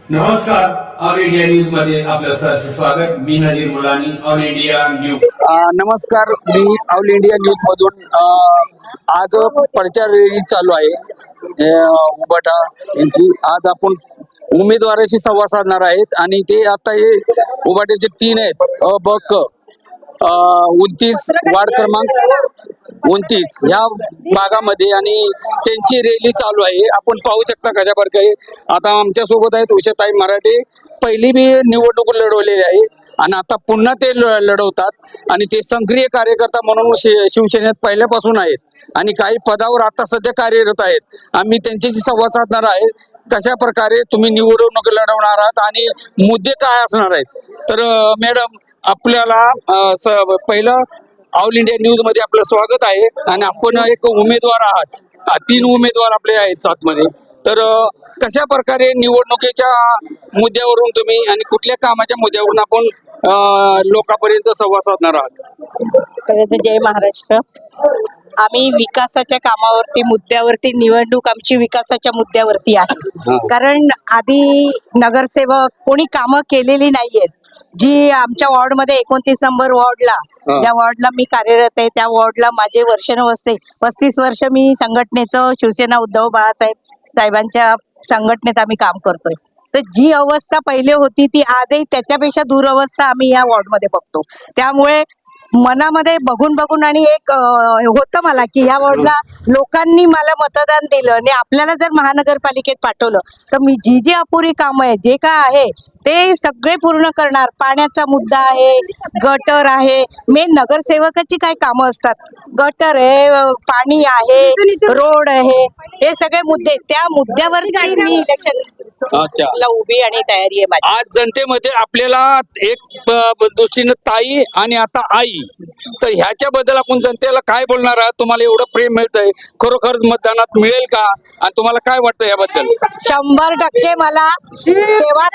नमस्कार, all India news मध्ये आपलं सहर्ष स्वागत. मी नजीर मुलानी, ऑल इंडिया न्यूज. नमस्कार, मी ऑल इंडिया न्यूज मधून आज प्रचार रॅली चालू आहे उबाटा यांची. आज आपण उमेदवाराशी संवाद साधणार आहेत आणि ते आता हे उबाट्याचे 3 आहेत, अ ब क 29 वार्ड क्रमांक 29 या भागामध्ये, आणि त्यांची रॅली चालू आहे. आपण पाहू शकता कशा प्रकारे. आता आमच्या सोबत आहेत उषाताई मराठे, पहिली बी निवडणूक लढवलेली आहे आणि आता पुन्हा ते लढवतात आणि ते सक्रिय कार्यकर्ता म्हणून शिवसेनेत पहिल्यापासून आहेत आणि काही पदावर आता सध्या कार्यरत आहेत. आम्ही त्यांच्याशी संवाद साधणार आहे, कशा प्रकारे तुम्ही निवडणूक लढवणार आहात आणि मुद्दे काय असणार आहेत. तर मॅडम, आपल्याला पहिलं ऑल इंडिया न्यूज मध्ये आपलं स्वागत आहे आणि आपण एक उमेदवार आहात. 3 उमेदवार आपले आहेत साथमध्ये. तर कशा प्रकारे निवडणुकीच्या मुद्द्यावरून तुम्ही आणि कुठल्या कामाच्या मुद्द्यावरून आपण लोकांपर्यंत संवाद साधणार आहात? जय महाराष्ट्र. आम्ही विकासाच्या कामावरती, मुद्द्यावरती, निवडणूक आमची विकासाच्या मुद्द्यावरती आहे. कारण आधी नगरसेवक कोणी कामं केलेली नाहीयेत. जी आमच्या वॉर्डमध्ये 29 नंबर वॉर्डला, ज्या वॉर्डला मी कार्यरत आहे, त्या वॉर्डला माझे वर्षानुवर्षे 35 वर्ष मी संघटनेचं, शिवसेना उद्धव बाळासाहेब साहेबांच्या संघटनेत आम्ही काम करतोय. तर जी अवस्था पहिले होती ती आजही त्याच्यापेक्षा दुरवस्था आम्ही या वॉर्डमध्ये बघतो. त्यामुळे मनामध्ये बघून आणि एक होतं मला की या वॉर्डला लोकांनी मला मतदान दिलं आणि आपल्याला जर महानगरपालिकेत पाठवलं तर मी जी अपुरी कामं आहे, जे काय आहे ते सगळे पूर्ण करणार. पाण्याचा मुद्दा आहे, गटर आहे, मेन नगरसेवकाची काय कामं असतात, गटर आहे, पाणी आहे, रोड आहे, हे सगळे मुद्दे, त्या मुद्द्यावर मी इलेक्शनला उभी आणि तयारी आहे माझी. आज जनतेमध्ये आपल्याला एक दृष्टीनं ताई आणि आता आई, तर ह्याच्याबद्दल आपण जनतेला काय बोलणार आहात? तुम्हाला एवढं प्रेम मिळतंय, खरोखर मतदानात मिळेल का आणि तुम्हाला काय वाटतं याबद्दल? 100% मला तेव्हा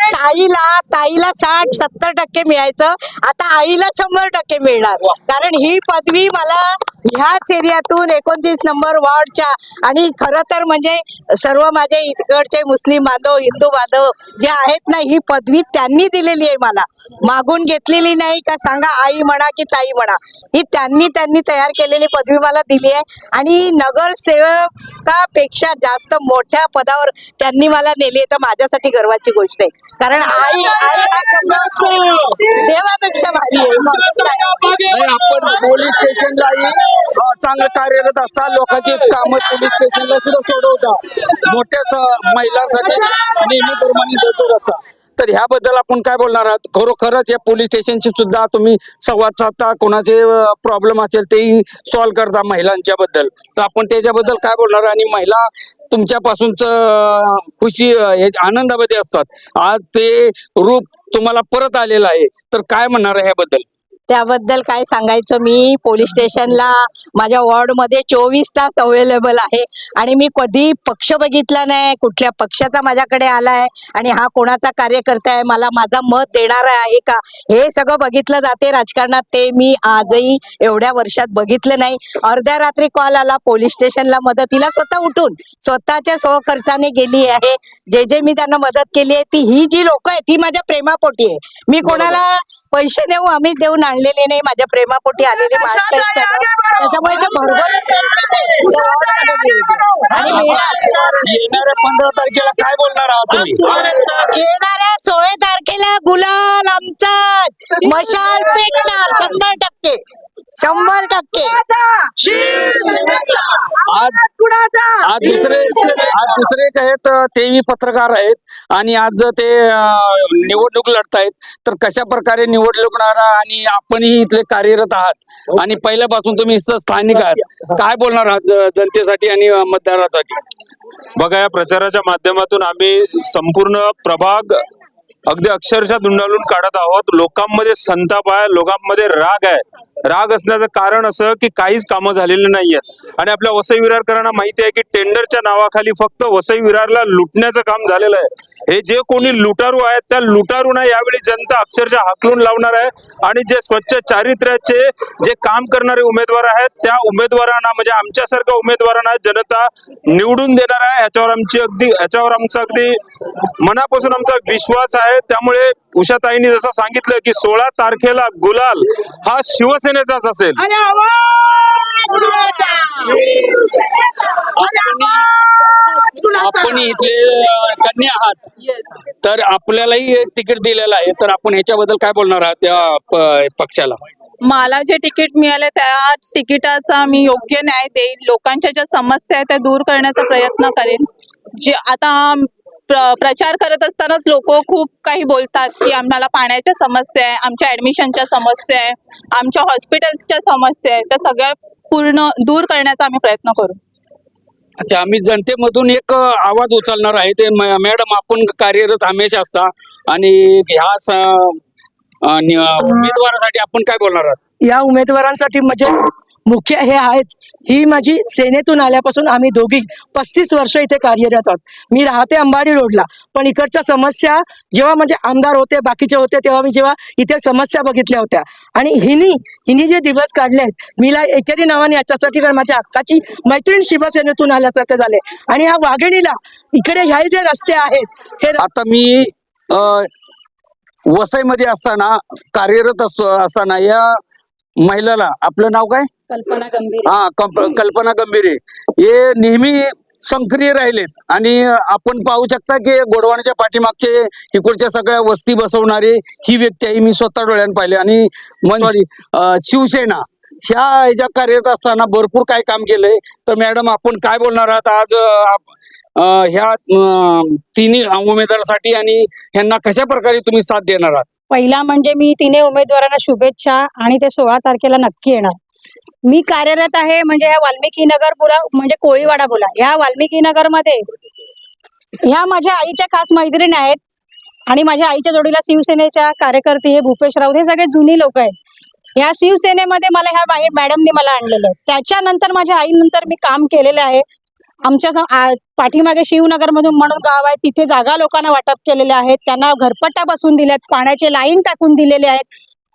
ताईला 60-70% मिळायचं, आता आईला 100% मिळणार. कारण ही पदवी मला ह्याच एरियातून 29 नंबर वॉर्डच्या, आणि खरं तर म्हणजे सर्व माझे इकडचे मुस्लिम बांधव, हिंदू बांधव जे आहेत ना, ही पदवी त्यांनी दिलेली आहे मला, मागून घेतलेली नाही. का सांगा, आई म्हणा की ताई म्हणा, ही त्यांनी तयार केलेली पदवी मला दिली आहे. आणि नगरसेवकापेक्षा जास्त मोठ्या पदावर त्यांनी मला नेली, तर माझ्यासाठी गर्वाची गोष्ट आहे. कारण आई हा शब्द देवापेक्षा भारी आहे. आपण पोलीस स्टेशनलाही चांगलं कार्यरत असता, लोकांची कामं पोलीस स्टेशनला सुद्धा सोडवता, मोठ्या महिलांसाठी नेहमीप्रमाणे जतन असता. तर ह्याबद्दल आपण काय बोलणार आहात? खरोखरच या पोलीस स्टेशनशी सुद्धा तुम्ही संवाद साधता, कोणाचे प्रॉब्लेम असेल तेही सॉल्व्ह करता महिलांच्या बद्दल, तर आपण त्याच्याबद्दल काय बोलणार? आणि महिला तुमच्यापासूनच खुशी आनंदामध्ये असतात, आज ते रूप तुम्हाला परत आलेलं आहे, तर काय म्हणणार आहे ह्याबद्दल? त्याबद्दल काय सांगायचं, मी पोलीस स्टेशनला माझ्या वॉर्डमध्ये 24 तास अवेलेबल आहे आणि मी कधी पक्ष बघितला नाही, कुठल्या पक्षाचा माझ्याकडे आलाय आणि हा कोणाचा कार्यकर्ता आहे, मला माझा मत देणारा आहे का, हे सगळं बघितलं जाते राजकारणात. ते मी आजही एवढ्या वर्षात बघितलं नाही. अर्ध्या रात्री कॉल आला पोलीस स्टेशनला मदतीला, स्वतः उठून स्वतःच्या स्वखर्चाने गेली आहे. जे मी त्यांना मदत केली आहे, ही जी लोक आहेत ती माझ्या प्रेमापोटी आहे. मी कोणाला पैसे देऊ, आम्ही देऊन आणलेले नाही, माझ्या प्रेमापोटी आलेले माणसं आहेत. त्याच्यामुळे ते भरभर आणि येणाऱ्या 15 तारखेला काय बोलणार आहात तुम्ही? येणाऱ्या 16 तारखेला गुलाल आमचा मशाल पेटणार 100%. आज दुसरे एक आहेत, तेही पत्रकार आहेत आणि आज ते निवडणूक लढतायत. तर कशा प्रकारे निवडणूक लढणार आणि आपणही इथले कार्यरत आहात आणि पहिल्यापासून तुम्ही स्थानिक आहात, काय बोलणार आहात जनतेसाठी आणि मतदारासाठी? बघा, या प्रचाराच्या माध्यमातून आम्ही संपूर्ण प्रभाग अगदी अक्षरशः धुंडाळून काढत आहोत. लोकांमध्ये संताप आहे, लोकांमध्ये राग आहे. राग असण्याचं कारण असं की काहीच कामं झालेली नाहीयेत आणि आपल्या वसई विरारकरांना माहिती आहे की टेंडरच्या नावाखाली फक्त वसई विरारला लुटण्याचं काम झालेलं आहे. हे जे कोणी लुटारू आहेत त्या लुटारूंना यावेळी जनता अक्षरशः हाकलून लावणार आहे आणि जे स्वच्छ चारित्र्याचे जे काम करणारे उमेदवार आहेत त्या उमेदवारांना म्हणजे आमच्यासारख्या उमेदवारांना जनता निवडून देणार आहे. ह्याच्यावर आमचा अगदी मनापासून आमचा विश्वास आहे. त्यामुळे उषाताईंनी जसं सांगितलं की 16 तारखेला गुलाल हा शिवसेनेचाच असेल. आपण इथले कन्या आहात तर आपल्यालाही तिकीट दिलेलं आहे, तर आपण ह्याच्याबद्दल काय बोलणार आहात त्या पक्षाला? मला जे तिकीट मिळाले त्या तिकिटाचा मी योग्य न्याय देईन. लोकांच्या ज्या समस्या आहेत त्या दूर करण्याचा प्रयत्न करेन. जे आता प्रचार करत असतानाच लोक खूप काही बोलतात की आम्हाला पाण्याच्या समस्या आहे, आमच्या ऍडमिशनच्या समस्या आहे, आमच्या हॉस्पिटल्सच्या समस्या आहे, त्या सगळ्या पूर्ण दूर करण्याचा आम्ही प्रयत्न करू. अच्छा, आम्ही जनतेमधून एक आवाज उचलणार आहे. ते मॅडम आपण कार्यरत हमेशा असता आणि ह्या उमेदवारासाठी आपण काय बोलणार आहात? या उमेदवारांसाठी म्हणजे मुख्य हे आहेच, ही माझी सेनेतून आल्यापासून आम्ही दोघी 35 वर्ष इथे कार्यरत आहोत. मी राहते अंबाडी रोडला, पण इकडच्या समस्या जेव्हा म्हणजे आमदार होते बाकीचे होते तेव्हा मी जेव्हा इथे समस्या बघितल्या होत्या आणि हिनी जे दिवस काढले आहेत, मीला एकेरी नावाने याच्यासाठी कारण माझ्या हक्काची मैत्रीण शिवसेनेतून आल्यासारखं झाले. आणि ह्या वाघिणीला इकडे ह्या जे रस्ते आहेत हे आता मी वसईमध्ये असताना कार्यरत असताना या महिलाला, आपलं नाव काय? कल्पना गंभीर. कल्पना गंभीरे हे नेहमी सक्रिय राहिलेत आणि आपण पाहू शकता की गोडवाण्याच्या पाठीमागचे इकडच्या सगळ्या वस्ती बसवणारे ही व्यक्ती आहे. मी स्वतः डोळ्यानं पाहिले आणि शिवसेना ह्या कार्यरत असताना भरपूर काय काम केलंय. तर मॅडम आपण काय बोलणार आहात आज ह्या तिन्ही उमेदवारासाठी आणि ह्यांना कशा प्रकारे तुम्ही साथ देणार आहात? पहिला म्हणजे मी तिन्ही उमेदवारांना शुभेच्छा आणि ते 16 तारखेला नक्की येणार. मी कार्यरत आहे म्हणजे ह्या वाल्मिकी नगर पुरा म्हणजे कोळीवाडा बोला, ह्या वाल्मिकी नगर मध्ये ह्या माझ्या आईच्या खास मैत्रीण आहेत आणि माझ्या आईच्या जोडीला शिवसेनेच्या कार्यकर्ते हे भूपेश राऊत हे सगळे जुनी लोक आहेत. ह्या शिवसेनेमध्ये मला ह्या मॅडमनी मला आणलेलं आहे. त्याच्यानंतर माझ्या आईनंतर मी काम केलेलं आहे. आमच्या पाठीमागे शिवनगर मधून म्हणून गाव आहे, तिथे जागा लोकांना वाटप केलेल्या आहेत, त्यांना घरपट्टा बसवून दिल्यात, पाण्याचे लाईन टाकून दिलेले आहेत.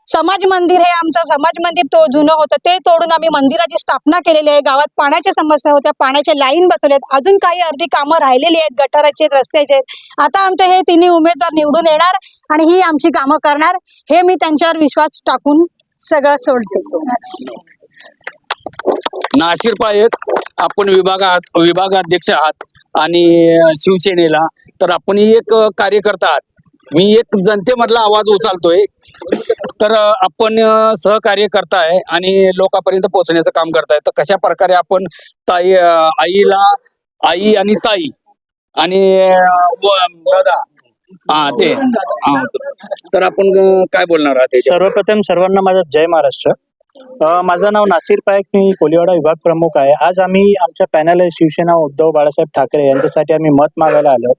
समाज मंदिर हे आमचं समाज मंदिर तो जुनं होतं ते तोडून आम्ही मंदिराची स्थापना केलेली आहे. गावात पाण्याच्या समस्या होत्या, पाण्याचे लाईन बसवलेत, अजून काही अर्धी कामं राहिलेली आहेत, गटाराचे रस्त्याचे आहेत. आता आमचे हे तिन्ही उमेदवार निवडून येणार आणि ही आमची कामं करणार, हे मी त्यांच्यावर विश्वास टाकून सगळं सोडते. नाशिर पायक, आपण विभागाध्यक्ष आहात आणि शिवसेनेला, तर आपण एक कार्यकर्ता आहात. मी एक जनतेमधला आवाज उचलतोय, तर आपण सहकार्य करताय आणि लोकांपर्यंत पोहोचण्याचं काम करताय. तर कशा प्रकारे आपण आई आणि ताई आणि दादा तर आपण काय बोलणार आहात? सर्वप्रथम सर्वांना माझा जय महाराष्ट्र. माझं नाव नासिर पायक, मी कोलिवाडा विभाग प्रमुख आहे. आज आम्ही आमच्या पॅनल आहे शिवसेना उद्धव बाळासाहेब ठाकरे यांच्यासाठी आम्ही मत मागायला आलो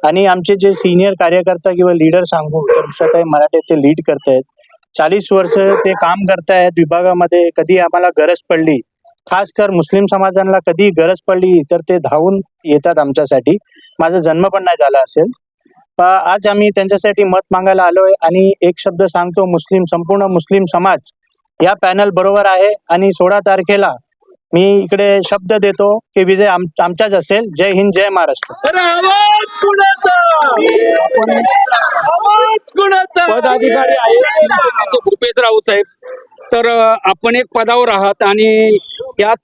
आणि आमचे जे सिनियर कार्यकर्ता किंवा लीडर सांगू तर उषाताई मराठे ते लीड करतायत. 40 वर्ष ते काम करतायत विभागामध्ये. कधी आम्हाला गरज पडली, खास कर मुस्लिम समाजांना कधी गरज पडली तर ते धावून येतात आमच्यासाठी. माझा जन्म पण नाही झाला असेल. आज आम्ही त्यांच्यासाठी मत मागायला आलोय आणि एक शब्द सांगतो, संपूर्ण मुस्लिम समाज या पॅनल बरोबर आहे आणि 16 तारखेला मी इकडे शब्द देतो की विजय आमचाच असेल. जय हिंद, जय महाराष्ट्र. पदाधिकारी आहेत शिवसेनेचे भूपेश राऊत साहेब. तर आपण एक पदावर आहात आणि या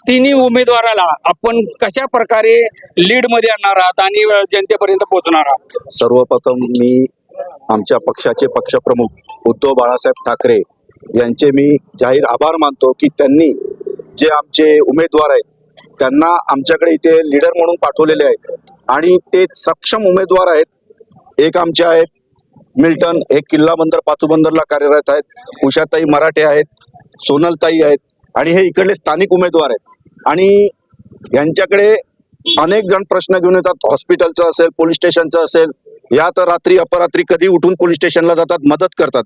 तिन्ही उमेदवाराला आपण कशा प्रकारे लीड मध्ये आणणार आहात आणि जनतेपर्यंत पोहोचणार आहात? सर्वप्रथम मी आमच्या पक्षाचे पक्षप्रमुख उद्धव बाळासाहेब ठाकरे यांचे मी जाहीर आभार मानतो की त्यांनी जे आमचे उमेदवार आहेत त्यांना आमच्याकडे इथे लीडर म्हणून पाठवलेले आहेत आणि ते सक्षम उमेदवार आहेत. एक आमचे आहेत मिल्टन, एक किल्ला बंदर पाचूबंदरला कार्यरत आहेत, उषाताई मराठे आहेत, सोनलताई आहेत आणि हे इकडले स्थानिक उमेदवार आहेत. आणि यांच्याकडे अनेक जण प्रश्न घेऊन येतात, हॉस्पिटलचं असेल, पोलीस स्टेशनचं असेल. या तर रात्री अपरात्री कधी उठून पोलीस स्टेशनला जातात, मदत करतात.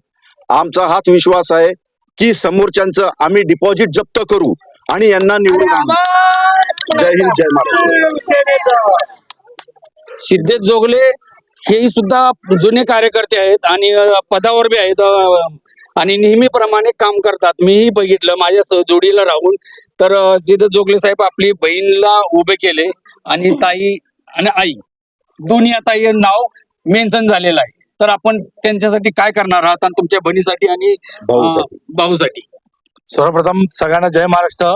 आमचा हाच विश्वास आहे की समोरच्यांचं आम्ही डिपॉझिट जप्त करू आणि यांना निवडून आणू. जय हिंद, जय महाराष्ट्र. सिद्धेश जोगले हेही सुद्धा जुने कार्यकर्ते आहेत आणि पदावर बी आहेत आणि नेहमीप्रमाणे काम करतात. मीही बघितलं माझ्या जोडीला राहून. तर सिद्धेश जोगले साहेब आपली बहीणला उभे केले आणि ताई आणि आई दोन्ही आता हे नाव मेन्शन झालेलं आहे. तर आपण त्यांच्यासाठी काय करणार आहात आणि तुमच्या बहिणीसाठी आणि भाऊसाठी? सर्वप्रथम सगळ्यांना जय महाराष्ट्र.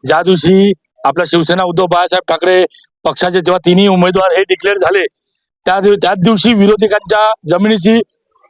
ज्या दिवशी आपला शिवसेना उद्धव बाळासाहेब ठाकरे पक्षाचे जेव्हा तिन्ही उमेदवार हे डिक्लेअर झाले त्याच दिवशी विरोधकांच्या जमिनीची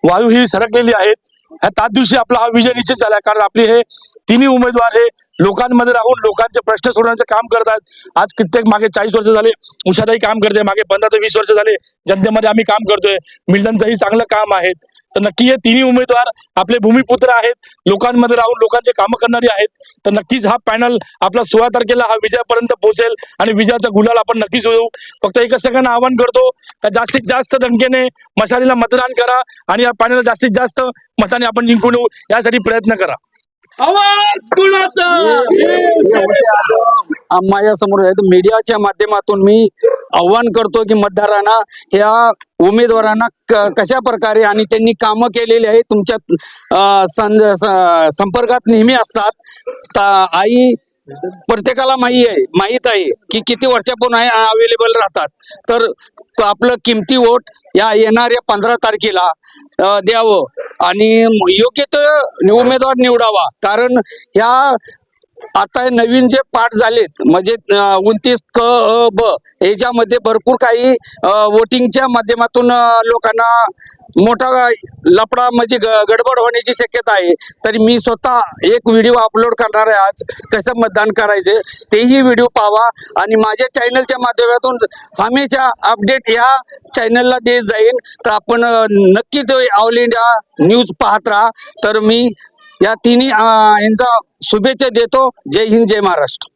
वायू ही सरकलेली आहेत. त्याच दिवशी आपला हा विजय निश्चित झाला. कारण आपले हे तिन्ही उमेदवार हे लोकांमध्ये राहून लोकांचे प्रश्न सोडवण्याचं काम करतात. आज कित्येक मागे 40 वर्ष झाले उषाताई काम करते, मागे 15 ते 20 वर्ष झाले जनतेमध्ये आम्ही काम करतोय. मिल्टनचंही चांगलं काम आहे. तर नक्की हे तिन्ही उमेदवार आपले भूमिपुत्र आहेत, लोकांमध्ये राहून लोकांचे कामं करणारे आहेत. तर नक्कीच हा पॅनल आपला 16 तारखेला हा विजयापर्यंत पोहोचेल आणि विजयाचा गुलाल आपण नक्कीच होऊ. फक्त एकच सगळ्यांना आवाहन करतो का जास्तीत जास्त संख्येने मशालीला मतदान करा आणि या पॅनल जास्तीत जास्त मताने आपण जिंकून येऊ यासाठी प्रयत्न करा. आवाज कुणाचा? माझ्या समोर आहेत. मीडियाच्या माध्यमातून मी आव्हान करतो की मतदारांना ह्या उमेदवारांना कशा प्रकारे आणि त्यांनी कामं केलेली आहे तुमच्या संपर्कात नेहमी असतात. आई प्रत्येकाला माहीत आहे की किती वर्षापासून अवेलेबल राहतात. तर आपलं किमती वोट या येणाऱ्या 15 तारखेला द्यावं आणि योग्य तो उमेदवार निवडावा. कारण ह्या आता नवीन जे पाठ झालेत म्हणजे 29 क ब याच्यामध्ये भरपूर काही वोटिंगच्या माध्यमातून लोकांना मोठा लफडा म्हणजे गडबड होण्याची शक्यता आहे. तरी मी स्वतः एक व्हिडिओ अपलोड करणार आहे आज कसं मतदान करायचे तेही व्हिडिओ पाहावा आणि माझ्या चॅनलच्या माध्यमातून हमेशा अपडेट या चॅनलला देत जाईल. तर आपण नक्की तो ऑल इंडिया न्यूज पाहत राहा. तर मी या तिन्ही यांचा शुभेच्छा देतो. जय हिंद, जय महाराष्ट्र.